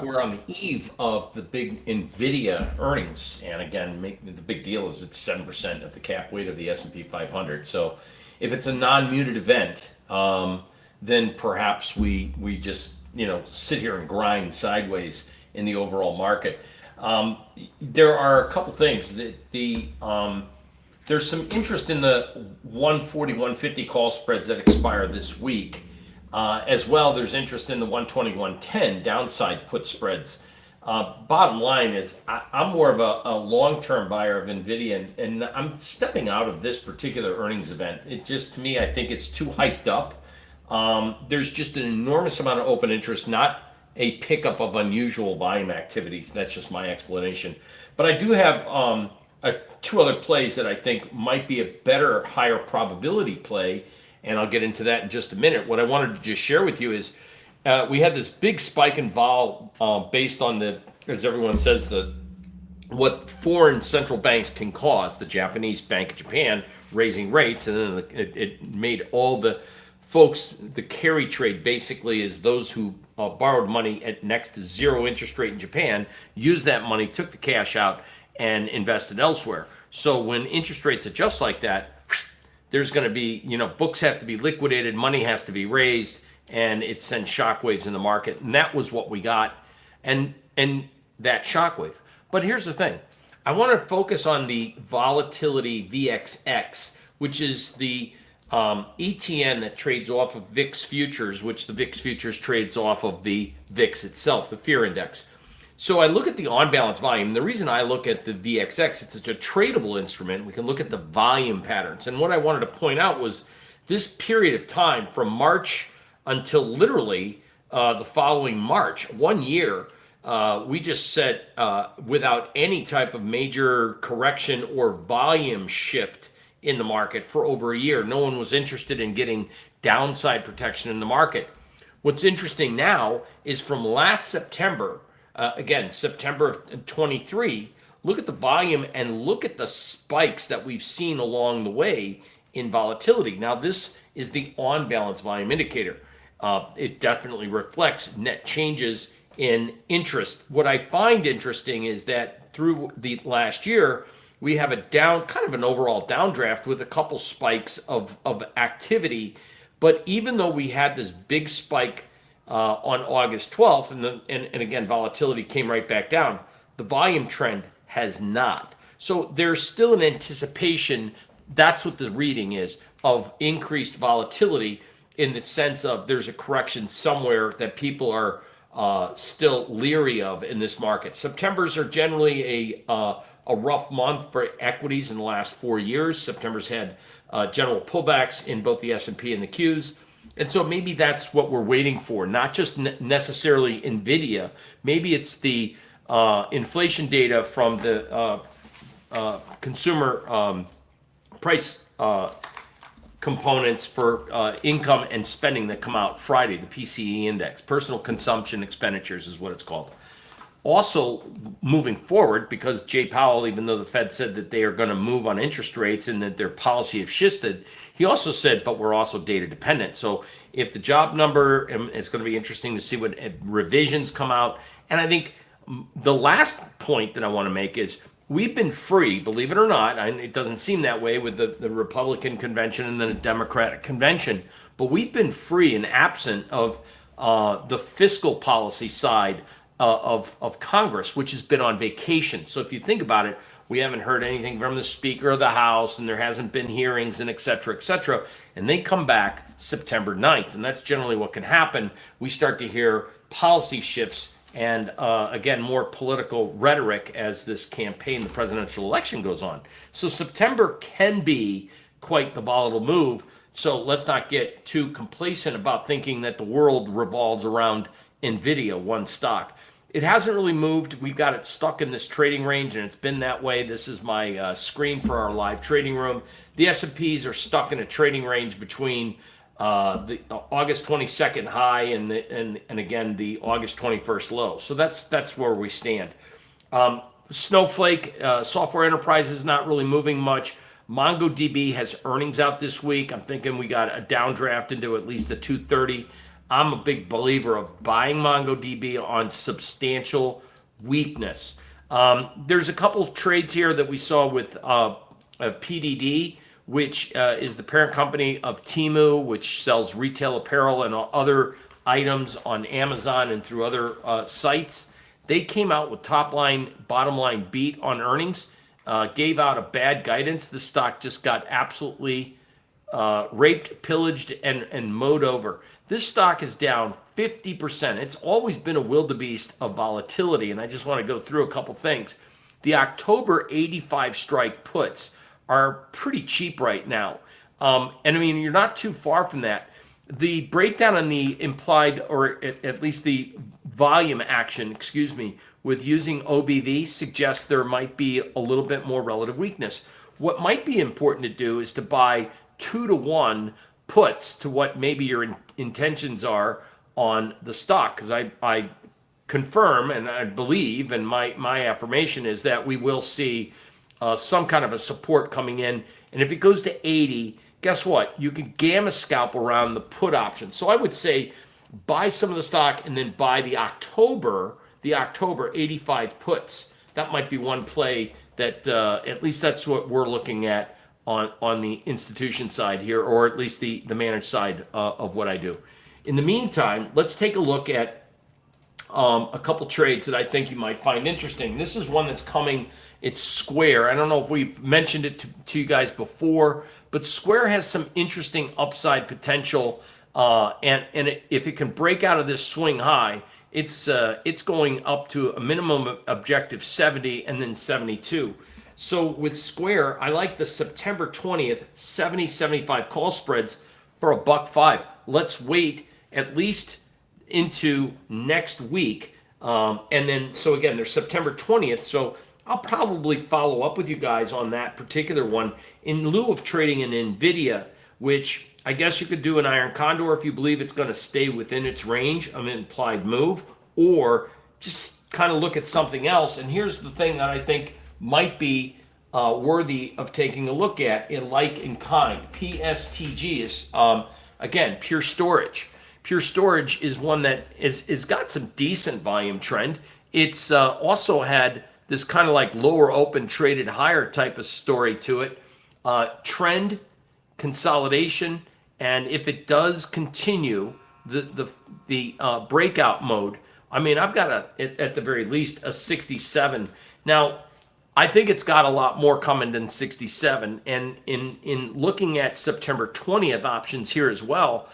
We're on the eve of the big NVDA earnings, and again, the big deal is it's 7% of the cap weight of the S&P 500. So, if it's a non-muted event, then perhaps we just sit here and grind sideways in the overall market. There are a couple things that there's some interest in the 140, 150 call spreads that expire this week. As well, there's interest in the 120, 110 downside put spreads. Bottom line is, I'm more of a long-term buyer of NVIDIA, and I'm stepping out of this particular earnings event. It just, to me, I think it's too hyped up. There's just an enormous amount of open interest, not a pickup of unusual volume activity. That's just my explanation. But I do have two other plays that I think might be a better, higher probability play, and I'll get into that in just a minute. What I wanted to just share with you is we had this big spike in vol based on the, as everyone says, what foreign central banks can cause. The Japanese Bank of Japan raising rates, and then it made all the folks, the carry trade basically is those who borrowed money at next to zero interest rate in Japan, used that money, took the cash out, and invested elsewhere. So when interest rates adjust like that, there's going to be, books have to be liquidated, money has to be raised, and it sends shockwaves in the market. And that was what we got, and that shockwave. But here's the thing. I want to focus on the volatility VXX, which is the ETN that trades off of VIX futures, which the VIX futures trades off of the VIX itself, the fear index. So I look at the on-balance volume. The reason I look at the VXX, it's a tradable instrument. We can look at the volume patterns. And what I wanted to point out was this period of time from March until literally the following March, 1 year, we just set without any type of major correction or volume shift in the market for over a year. No one was interested in getting downside protection in the market. What's interesting now is from last September, again, September of 23, look at the volume and look at the spikes that we've seen along the way in volatility. Now, this is the on-balance volume indicator. It definitely reflects net changes in interest. What I find interesting is that through the last year, we have a down, kind of an overall downdraft with a couple spikes of activity. But even though we had this big spike on August 12th, and again, volatility came right back down, the volume trend has not. So there's still an anticipation, that's what the reading is, of increased volatility in the sense of there's a correction somewhere that people are still leery of in this market. Septembers are generally a rough month for equities in the last 4 years. September's had general pullbacks in both the S&P and the Qs. And so maybe that's what we're waiting for, not just necessarily NVIDIA. Maybe it's the inflation data from the consumer price components for income and spending that come out Friday, the PCE index, personal consumption expenditures is what it's called. Also, moving forward, because Jay Powell, even though the Fed said that they are going to move on interest rates and that their policy has shifted, he also said, but we're also data dependent. So if the job number, it's going to be interesting to see what revisions come out. And I think the last point that I want to make is we've been free, believe it or not, and it doesn't seem that way with the Republican convention and then the Democratic convention, but we've been free and absent of the fiscal policy side of Congress, which has been on vacation. So if you think about it, we haven't heard anything from the Speaker of the House, and there hasn't been hearings, and et cetera, and they come back September 9th, and that's generally what can happen. We start to hear policy shifts and, again, more political rhetoric as this campaign, the presidential election, goes on. So September can be quite the volatile move, so let's not get too complacent about thinking that the world revolves around NVIDIA, one stock. It hasn't really moved. We've got it stuck in this trading range, and it's been that way. This is my screen for our live trading room. The S&Ps are stuck in a trading range between the August 22nd high and again the August 21st low. So that's where we stand. Snowflake Software Enterprise is not really moving much. MongoDB has earnings out this week. I'm thinking we got a downdraft into at least the 230. I'm a big believer of buying MongoDB on substantial weakness. There's a couple trades here that we saw with PDD, which is the parent company of Temu, which sells retail apparel and other items on Amazon and through other sites. They came out with top line, bottom line beat on earnings, gave out a bad guidance. The stock just got absolutely raped, pillaged, and mowed over. This stock is down 50%. It's always been a wildebeest of volatility, and I just want to go through a couple things. The October 85 strike puts are pretty cheap right now. And I mean, you're not too far from that. The breakdown on the implied, or at least the volume action, excuse me, with using OBV suggests there might be a little bit more relative weakness. What might be important to do is to buy 2-to-1 puts to what maybe your intentions are on the stock, because I confirm and I believe, and my affirmation is that we will see some kind of a support coming in, and if it goes to 80, guess what? You can gamma scalp around the put option. So I would say buy some of the stock and then buy the October 85 puts. That might be one play that at least that's what we're looking at on the institution side here, or at least the managed side of what I do. In the meantime, let's take a look at a couple trades that I think you might find interesting. This is one that's coming. It's Square. I don't know if we've mentioned it to you guys before, but Square has some interesting upside potential. If it can break out of this swing high, it's going up to a minimum objective 70 and then 72. So with Square, I like the September 20th 70-75 call spreads for $1.05. Let's wait at least into next week. And then, so again, there's September 20th. So I'll probably follow up with you guys on that particular one in lieu of trading in NVDA, which I guess you could do an iron condor if you believe it's going to stay within its range of an implied move, or just kind of look at something else. And here's the thing that I think might be worthy of taking a look at in like in kind. PSTG is, again, Pure Storage. Pure Storage is one that is got some decent volume trend. It's also had this kind of like lower open traded higher type of story to it. Trend, consolidation, and if it does continue the breakout mode, I mean, I've got at the very least a 67. Now, I think it's got a lot more coming than 67. And in looking at September 20th options here as well,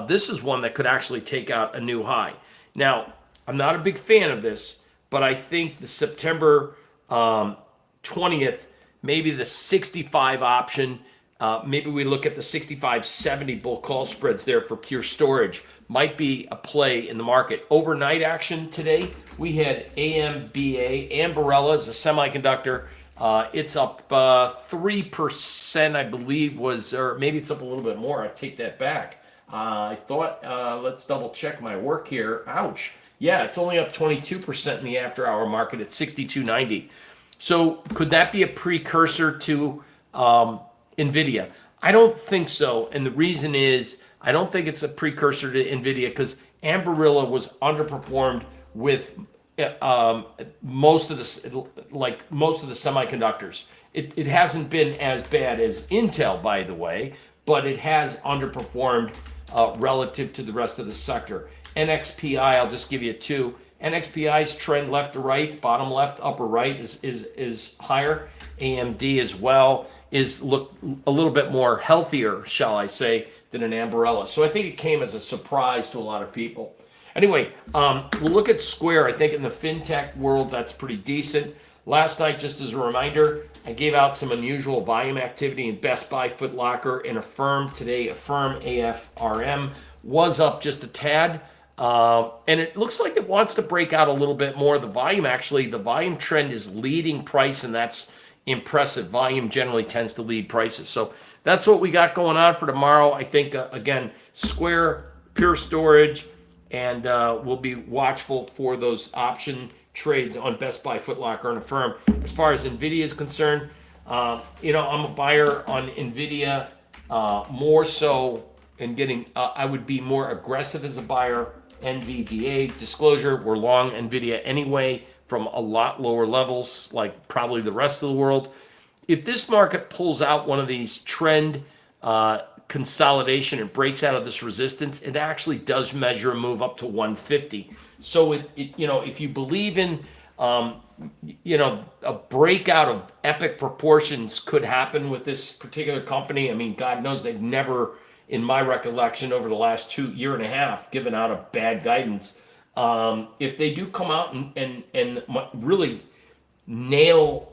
this is one that could actually take out a new high. Now, I'm not a big fan of this, but I think the September 20th, maybe the 65 option, maybe we look at the 65-70 bull call spreads there for Pure Storage, might be a play in the market. Overnight action today, we had AMBA, Ambarella is a semiconductor. It's up 3%, I believe, or maybe it's up a little bit more. I take that back. I thought, let's double check my work here. Ouch. Yeah, it's only up 22% in the after hour market at 62.90. So could that be a precursor to NVIDIA? I don't think so. And the reason is, I don't think it's a precursor to NVIDIA because Ambarella was underperformed with most of the semiconductors. It hasn't been as bad as Intel, by the way, but it has underperformed relative to the rest of the sector. NXPI, I'll just give you two. NXPI's trend left to right, bottom left, upper right is higher. AMD as well look a little bit more healthier, shall I say, than an Ambarella. So I think it came as a surprise to a lot of people. Anyway, we'll look at Square. I think in the fintech world, that's pretty decent. Last night, just as a reminder, I gave out some unusual volume activity in Best Buy, Foot Locker, and Affirm. Today, Affirm, AFRM, was up just a tad. And it looks like it wants to break out a little bit more. The volume trend is leading price, and that's impressive. Volume generally tends to lead prices. So that's what we got going on for tomorrow. I think, again, Square, Pure Storage, and we'll be watchful for those option trades on Best Buy, Foot Locker, and Affirm. As far as NVIDIA is concerned, I'm a buyer on NVIDIA more so and getting, I would be more aggressive as a buyer. NVDA disclosure, we're long NVIDIA anyway from a lot lower levels, like probably the rest of the world. If this market pulls out one of these trend consolidation and breaks out of this resistance, it actually does measure a move up to 150. So if you believe in a breakout of epic proportions could happen with this particular company. I mean, God knows they've never, in my recollection, over the last year and a half, given out a bad guidance. If they do come out and really nail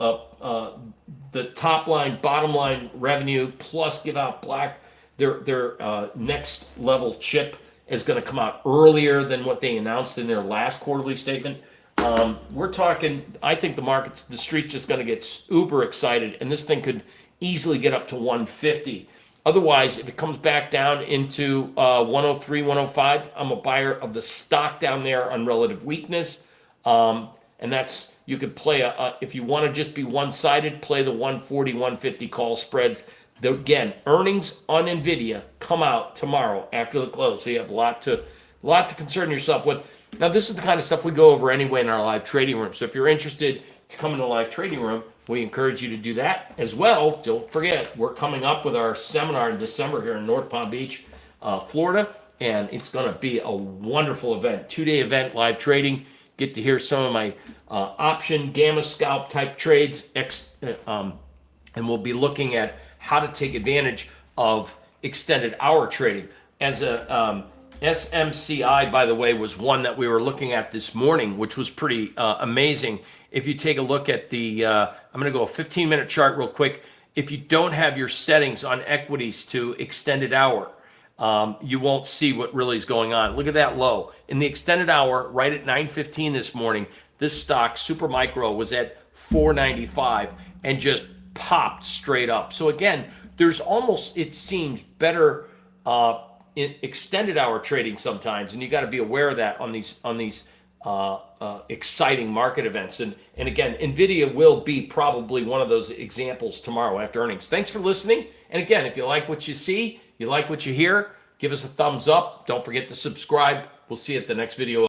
the top line, bottom line revenue, plus give out their next level chip is going to come out earlier than what they announced in their last quarterly statement. We're talking, I think the street's just going to get uber excited, and this thing could easily get up to 150. Otherwise, if it comes back down into 103, 105, I'm a buyer of the stock down there on relative weakness. And that's, you could play if you want to just be one-sided, play the 140, 150 call spreads. Again, earnings on NVIDIA come out tomorrow after the close, so you have a lot to concern yourself with. Now, this is the kind of stuff we go over anyway in our live trading room. So if you're interested to come in the live trading room, we encourage you to do that as well. Don't forget, we're coming up with our seminar in December here in North Palm Beach, Florida, and it's going to be a wonderful event, 2-day event, live trading. Get to hear some of my option gamma scalp type trades, and we'll be looking at how to take advantage of extended hour trading. As a SMCI, by the way, was one that we were looking at this morning, which was pretty amazing. If you take a look at the, I'm going to go a 15-minute chart real quick. If you don't have your settings on equities to extended hour, you won't see what really is going on. Look at that low. In the extended hour, right at 9:15 this morning, this stock, Supermicro, was at 495 and just popped straight up. So again, there's almost, it seems, better in extended hour trading sometimes, and you got to be aware of that on these exciting market events. And again, NVIDIA will be probably one of those examples tomorrow after earnings. Thanks for listening. And again, if you like what you see, you like what you hear, give us a thumbs up. Don't forget to subscribe. We'll see you at the next video.